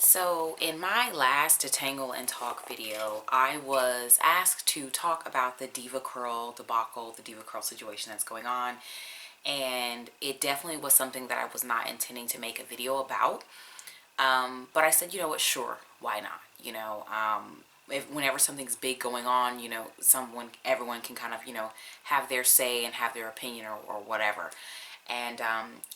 So in my last Detangle and Talk video, I was asked to talk about the Diva Curl debacle, the Diva Curl situation that's going on. And it definitely was something that I was not intending to make a video about. But I said, you know what, sure, why not? If whenever something's big going on, everyone can kind of, have their say and have their opinion or whatever. And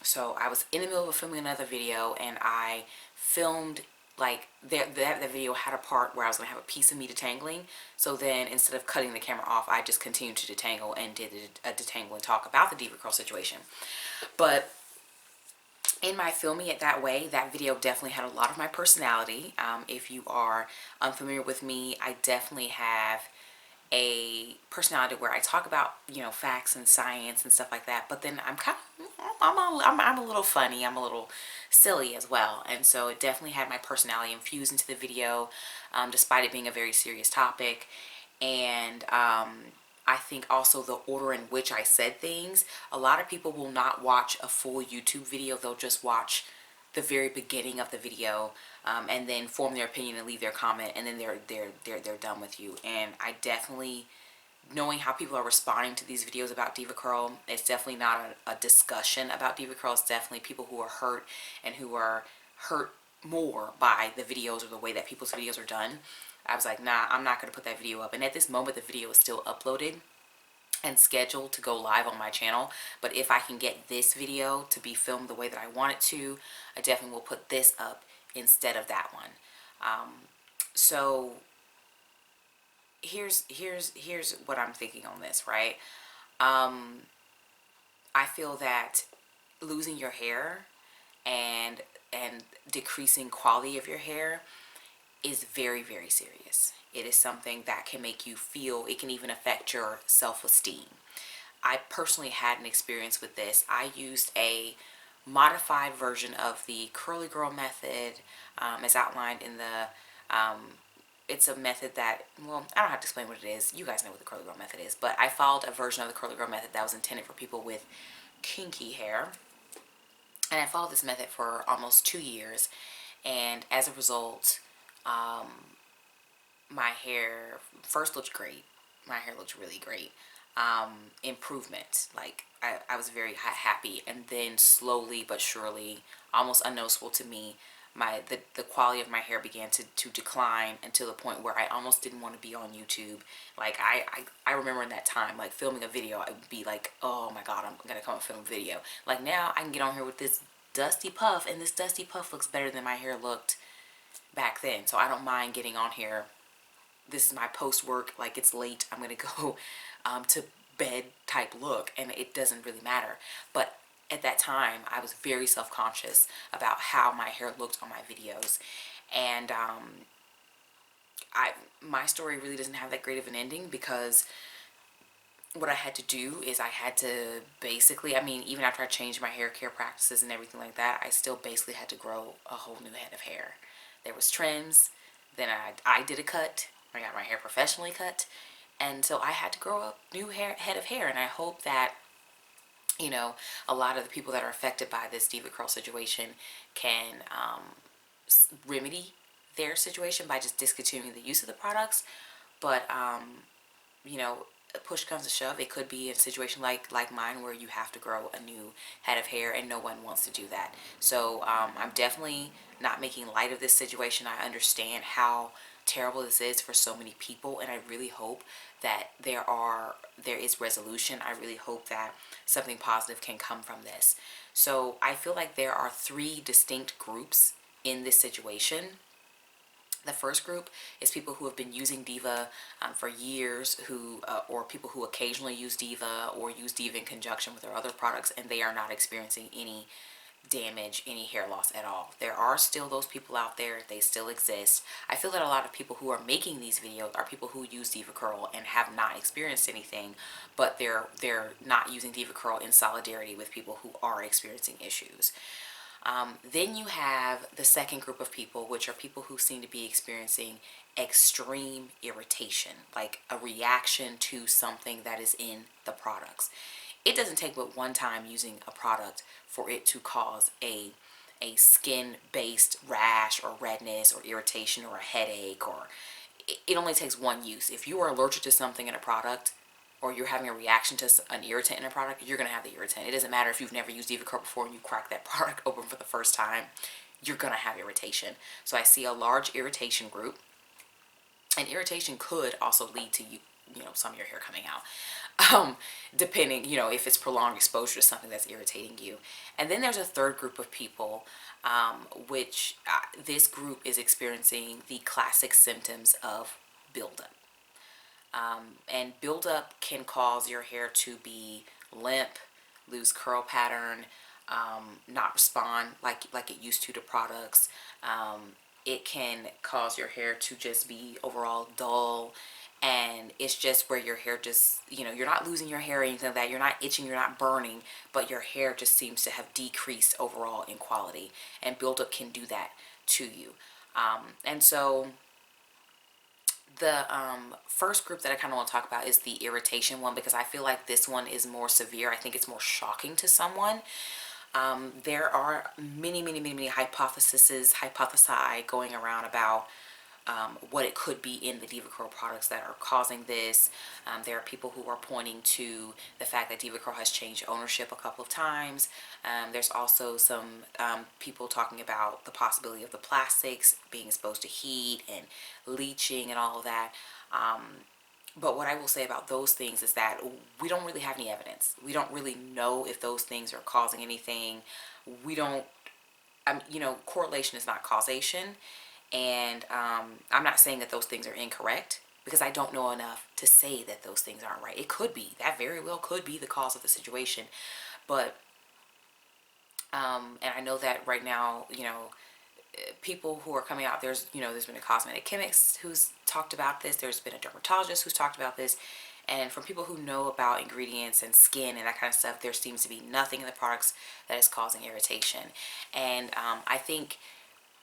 so I was in the middle of filming another video, and I filmed like that video had a part where I was gonna have a piece of me detangling. So then instead of cutting the camera off, I just continued to detangle and did a detangle and talk about the Diva Curl situation. But in my filming it that way, that video definitely had a lot of my personality. If you are unfamiliar with me, I definitely have a personality where I talk about, facts and science and stuff like that. But then I'm a little funny. I'm a little silly as well. And so it definitely had my personality infused into the video, despite it being a very serious topic. And I think also the order in which I said things. A lot of people will not watch a full YouTube video. They'll just watch the very beginning of the video, and then form their opinion and leave their comment, and then they're done with you. And I definitely, knowing how people are responding to these videos about Diva Curl, it's definitely not a discussion about Diva Curl. It's definitely people who are hurt and who are hurt more by the videos or the way that people's videos are done. I was like, nah, I'm not going to put that video up. And at this moment, the video is still uploaded and scheduled to go live on my channel. But if I can get this video to be filmed the way that I want it to, I definitely will put this up instead of that one. So here's what I'm thinking on this, right? I feel that losing your hair and decreasing quality of your hair is very, very serious. It is something that can make you feel, it can even affect your self-esteem. I personally had an experience with this. I used a modified version of the Curly Girl method, as outlined in the, it's a method that, well, I don't have to explain what it is. You guys know what the Curly Girl method is. But I followed a version of the Curly Girl method that was intended for people with kinky hair. And I followed this method for almost 2 years. And as a result, my hair first looked great. My hair looked really great. Improvement. Like I was very happy, and then slowly but surely, almost unnoticeable to me, the quality of my hair began to decline until the point where I almost didn't want to be on YouTube. Like I remember in that time, like filming a video, I would be like, oh my god, I'm gonna come and film a video. Like now I can get on here with this dusty puff, and this dusty puff looks better than my hair looked back then. So I don't mind getting on here. This is my post work, like it's late, I'm gonna go to bed type look, and it doesn't really matter. But at that time I was very self-conscious about how my hair looked on my videos. And my story really doesn't have that great of an ending, because what I had to do is I had to basically, I mean, even after I changed my hair care practices and everything like that, I still basically had to grow a whole new head of hair. There was trims, then I did a cut, I got my hair professionally cut, and so I had to grow a new head of hair. And I hope that, a lot of the people that are affected by this Diva Curl situation can remedy their situation by just discontinuing the use of the products. But you know, push comes to shove, it could be a situation like mine, where you have to grow a new head of hair, and no one wants to do that. So I'm definitely not making light of this situation. I understand how terrible this is for so many people, and I really hope that there is resolution. I really hope that something positive can come from this. So I feel like there are three distinct groups in this situation. The first group is people who have been using Diva for years, or people who occasionally use Diva or use Diva in conjunction with their other products, and they are not experiencing any damage, any hair loss at all. There are still those people out there. They still exist. I feel that a lot of people who are making these videos are people who use Diva Curl and have not experienced anything, but they're not using Diva Curl in solidarity with people who are experiencing issues. Then you have the second group of people, which are people who seem to be experiencing extreme irritation, like a reaction to something that is in the products. It doesn't take but one time using a product for it to cause a skin-based rash or redness or irritation or a headache, or it only takes one use. If you are allergic to something in a product, or you're having a reaction to an irritant in a product, you're going to have the irritant. It doesn't matter if you've never used DevaCurl before and you crack that product open for the first time, you're going to have irritation. So I see a large irritation group, and irritation could also lead to some of your hair coming out. Depending, if it's prolonged exposure to something that's irritating you. And then there's a third group of people, which this group is experiencing the classic symptoms of buildup. And buildup can cause your hair to be limp, lose curl pattern, not respond like it used to products. It can cause your hair to just be overall dull, and it's just where your hair just, you're not losing your hair or anything like that. You're not itching, you're not burning, but your hair just seems to have decreased overall in quality, and buildup can do that to you. And so the first group that I kind of want to talk about is the irritation one, because I feel like this one is more severe. I think it's more shocking to someone. There are many hypotheses going around about what it could be in the DevaCurl products that are causing this. There are people who are pointing to the fact that DevaCurl has changed ownership a couple of times. There's also some people talking about the possibility of the plastics being exposed to heat and leaching and all of that. But what I will say about those things is that we don't really have any evidence. We don't really know if those things are causing anything. We don't, correlation is not causation. And I'm not saying that those things are incorrect, because I don't know enough to say that those things aren't right. It could be. That very well could be the cause of the situation. But, and I know that right now, people who are coming out, there's been a cosmetic chemist who's talked about this. There's been a dermatologist who's talked about this. And from people who know about ingredients and skin and that kind of stuff, there seems to be nothing in the products that is causing irritation. And I think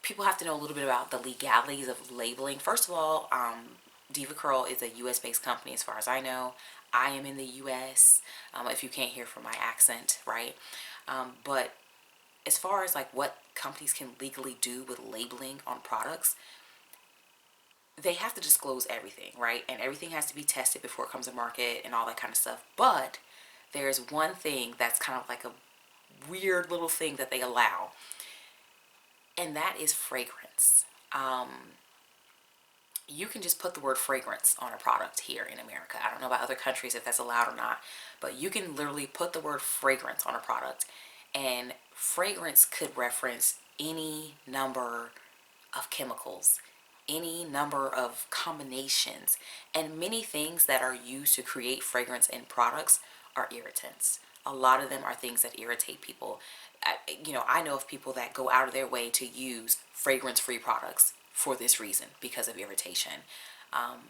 people have to know a little bit about the legalities of labeling. First of all, DevaCurl is a US based company as far as I know. I am in the US, if you can't hear from my accent, right? But as far as like what companies can legally do with labeling on products, they have to disclose everything, right? And everything has to be tested before it comes to market and all that kind of stuff. But there's one thing that's kind of like a weird little thing that they allow, and that is fragrance. You can just put the word fragrance on a product here in America. I don't know about other countries if that's allowed or not, but you can literally put the word fragrance on a product, and fragrance could reference any number of chemicals, any number of combinations, and many things that are used to create fragrance in products are irritants. A lot of them are things that irritate people. I know of people that go out of their way to use fragrance-free products for this reason, because of irritation.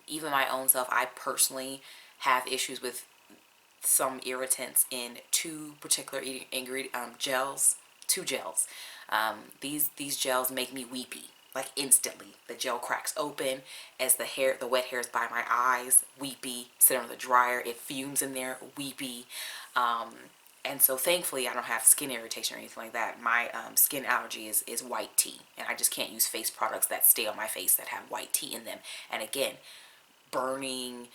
Even my own self, I personally have issues with some irritants in two particular gels. Two gels. These gels make me weepy, like instantly. The gel cracks open as the wet hairs by my eyes, weepy. Sit under the dryer, it fumes in there, weepy. And so thankfully I don't have skin irritation or anything like that. My skin allergy is white tea, and I just can't use face products that stay on my face that have white tea in them. And again, burning.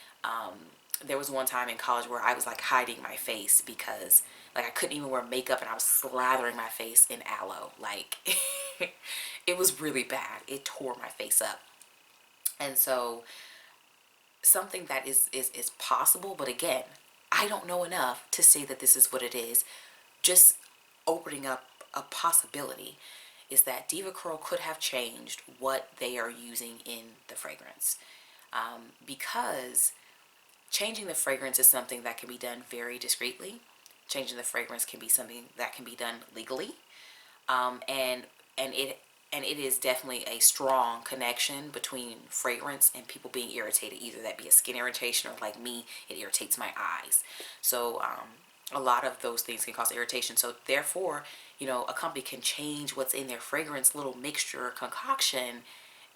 There was one time in college where I was like hiding my face because like I couldn't even wear makeup, and I was slathering my face in aloe. Like it was really bad. It tore my face up. And so something that is possible, but again, I don't know enough to say that this is what it is. Just opening up a possibility is that DevaCurl could have changed what they are using in the fragrance, because changing the fragrance is something that can be done very discreetly. Changing the fragrance can be something that can be done legally, and it is definitely a strong connection between fragrance and people being irritated. Either that be a skin irritation, or like me, it irritates my eyes. So a lot of those things can cause irritation. So therefore, a company can change what's in their fragrance little mixture concoction,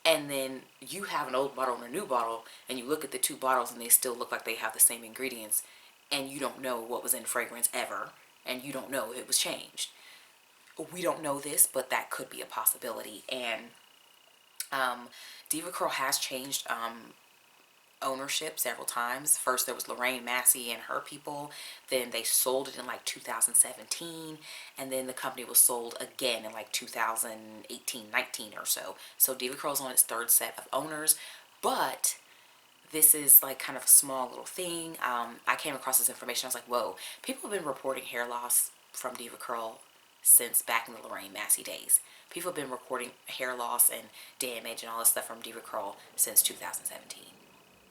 and then you have an old bottle and a new bottle, and you look at the two bottles and they still look like they have the same ingredients, and you don't know what was in fragrance ever, and you don't know it was changed. we don't know this, but that could be a possibility. And DevaCurl has changed ownership several times. First there was Lorraine Massey and her people, then they sold it in like 2017, and then the company was sold again in like 2018, 19 or so. So DevaCurl's on its third set of owners, but this is like kind of a small little thing. I came across this information. I was like, whoa, people have been reporting hair loss from DevaCurl since back in the Lorraine Massey days. People have been reporting hair loss and damage and all this stuff from DevaCurl since 2017,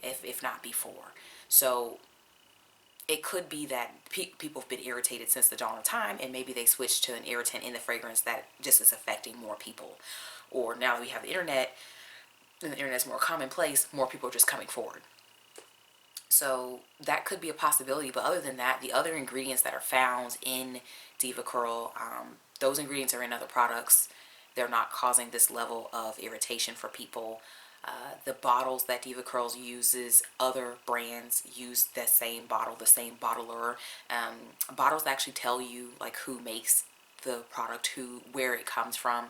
if not before. So it could be that people have been irritated since the dawn of time, and maybe they switched to an irritant in the fragrance that just is affecting more people. Or now that we have the internet, and the internet's more commonplace, more people are just coming forward. So that could be a possibility. But other than that, the other ingredients that are found in DevaCurl, those ingredients are in other products. They're not causing this level of irritation for people. The bottles that DevaCurl uses, other brands use the same bottle, the same bottler. Bottles actually tell you like who makes the product, where it comes from.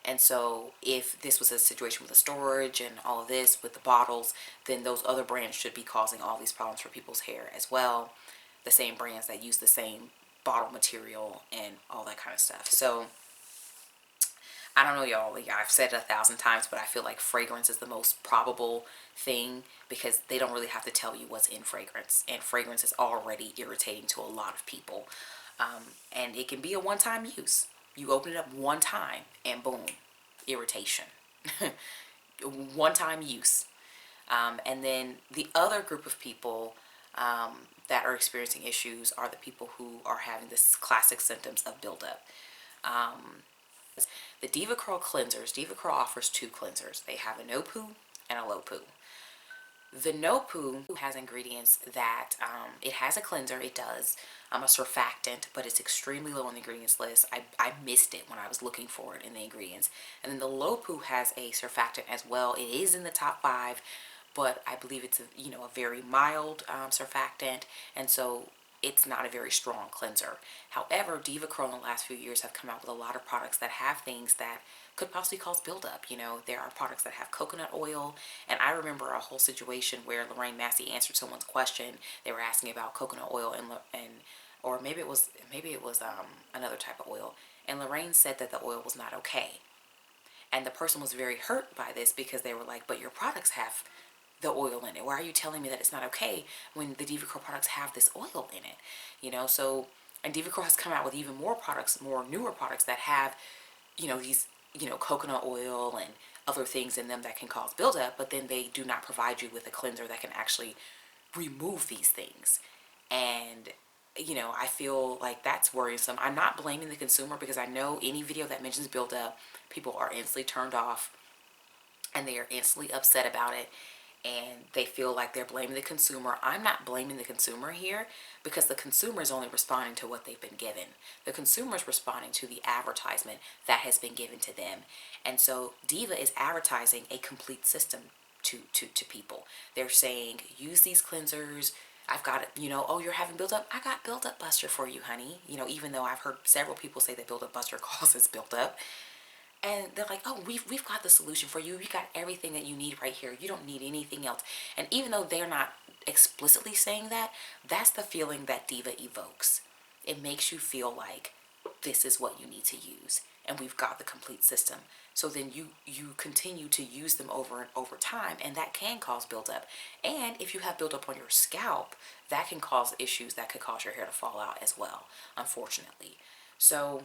And so if this was a situation with the storage and all of this with the bottles, then those other brands should be causing all these problems for people's hair as well. The same brands that use the same bottle material and all that kind of stuff. So I don't know, y'all. Like, I've said it 1,000 times, but I feel like fragrance is the most probable thing because they don't really have to tell you what's in fragrance. And fragrance is already irritating to a lot of people. And it can be a one-time use. You open it up one time and boom, irritation. One-time use. And then the other group of people that are experiencing issues are the people who are having this classic symptoms of buildup. The DevaCurl cleansers, DevaCurl offers two cleansers. They have a no poo and a low poo. The no poo has ingredients that, it has a cleanser, it does, a surfactant, but it's extremely low on the ingredients list. I missed it when I was looking for it in the ingredients. And then the low poo has a surfactant as well. It is in the top 5, but I believe it's a very mild surfactant, and so it's not a very strong cleanser. However, DevaCurl in the last few years have come out with a lot of products that have things that could possibly cause buildup. There are products that have coconut oil, and I remember a whole situation where Lorraine Massey answered someone's question. They were asking about coconut oil or maybe it was another type of oil, and Lorraine said that the oil was not okay. And the person was very hurt by this because they were like, but your products have the oil in it. Why are you telling me that it's not okay when the DevaCurl products have this oil in it? So, and DevaCurl has come out with even more products, more newer products that have, these, coconut oil and other things in them that can cause buildup, but then they do not provide you with a cleanser that can actually remove these things. And I feel like that's worrisome. I'm not blaming the consumer because I know any video that mentions buildup, people are instantly turned off and they are instantly upset about it, and they feel like they're blaming the consumer. I'm not blaming the consumer here because the consumer is only responding to what they've been given. The consumer is responding to the advertisement that has been given to them. And so Diva is advertising a complete system to people. They're saying, use these cleansers. I've got it, oh, you're having buildup? I got Buildup Buster for you, honey. Even though I've heard several people say that Buildup Buster causes buildup. And they're like, oh, we've got the solution for you. We got everything that you need right here. You don't need anything else. And even though they're not explicitly saying that, that's the feeling that Diva evokes. It makes you feel like this is what you need to use, and we've got the complete system. So then you continue to use them over and over time, and that can cause buildup. And if you have buildup on your scalp, that can cause issues that could cause your hair to fall out as well, unfortunately. So,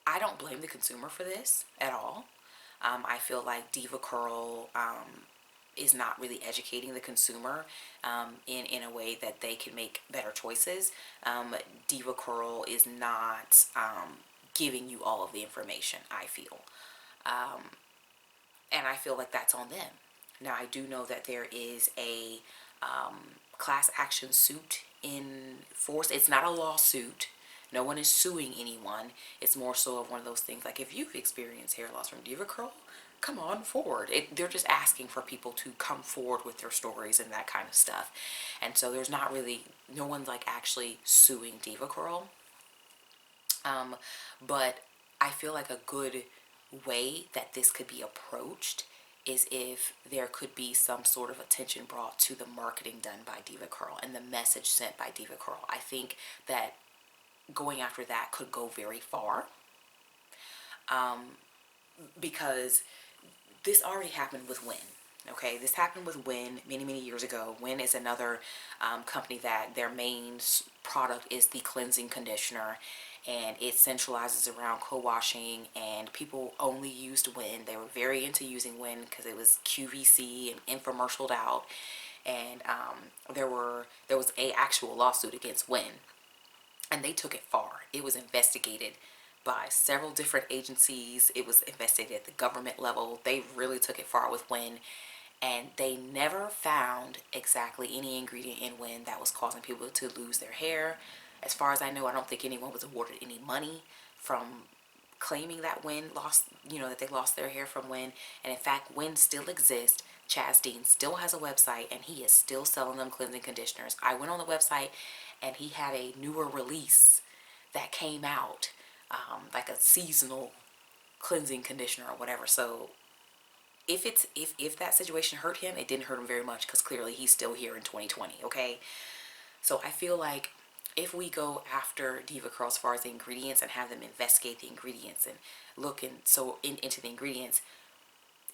I don't blame the consumer for this at all. I feel like DevaCurl is not really educating the consumer in a way that they can make better choices. DevaCurl is not giving you all of the information, I feel. And I feel like that's on them. Now, I do know that there is a class action suit in force. It's not a lawsuit. No one is suing anyone. It's more so of one of those things like, if you've experienced hair loss from DevaCurl, come on forward. They're just asking for people to come forward with their stories and that kind of stuff. And so there's not really, no one's like actually suing DevaCurl. But I feel like a good way that this could be approached is if there could be some sort of attention brought to the marketing done by Diva Curl and the message sent by Diva Curl. I think that going after that could go very far, because this already happened with Win. Okay, this happened with Win many years ago. Win is another company that their main product is the cleansing conditioner, and it centralizes around co-washing, and people only used Win. They were very into using Win because it was QVC and infomercialed out, and there was a actual lawsuit against Win, and they took it far. It was investigated by several different agencies. It was investigated at the government level. They really took it far with Win, and they never found exactly any ingredient in Win that was causing people to lose their hair. As far as I know, I don't think anyone was awarded any money from claiming that Win lost, that they lost their hair from Win. And in fact, Win still exists. Chaz Dean still has a website, and he is still selling them cleansing conditioners. I went on the website, and he had a newer release that came out, like a seasonal cleansing conditioner or whatever. So if that situation hurt him, it didn't hurt him very much, because clearly he's still here in 2020. Okay, so I feel like if we go after Diva Curl as far as the ingredients and have them investigate the ingredients and look into the ingredients,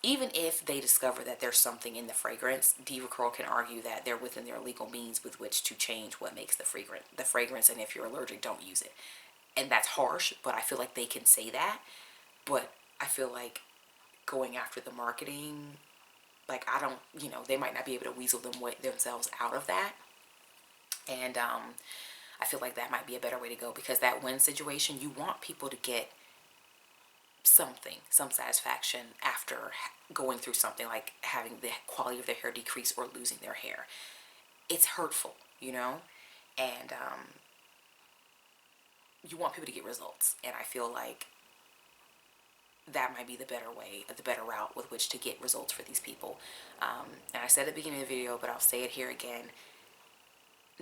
even if they discover that there's something in the fragrance, Diva Curl can argue that they're within their legal means with which to change what makes the fragrance, and if you're allergic, don't use it. And that's harsh, but I feel like they can say that. But I feel like going after the marketing, like, I don't, they might not be able to weasel themselves out of that. And I feel like that might be a better way to go, because that Win situation, you want people to get some satisfaction after going through something like having the quality of their hair decrease or losing their hair. It's hurtful, and you want people to get results. And I feel like that might be the better way, the better route with which to get results for these people. And I said at the beginning of the video, but I'll say it here again,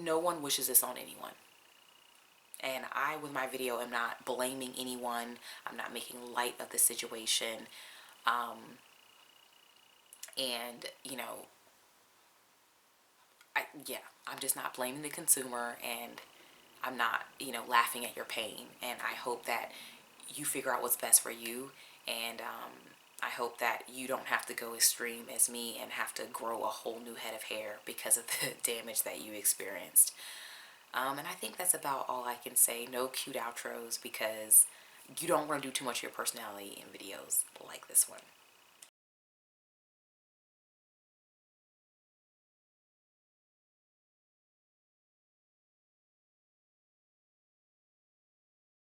no one wishes this on anyone. And I, with my video, am not blaming anyone. I'm not making light of the situation. And, I'm just not blaming the consumer, and I'm not, laughing at your pain. And I hope that you figure out what's best for you. And I hope that you don't have to go extreme as me and have to grow a whole new head of hair because of the damage that you experienced. And I think that's about all I can say. No cute outros, because you don't want to do too much of your personality in videos like this one.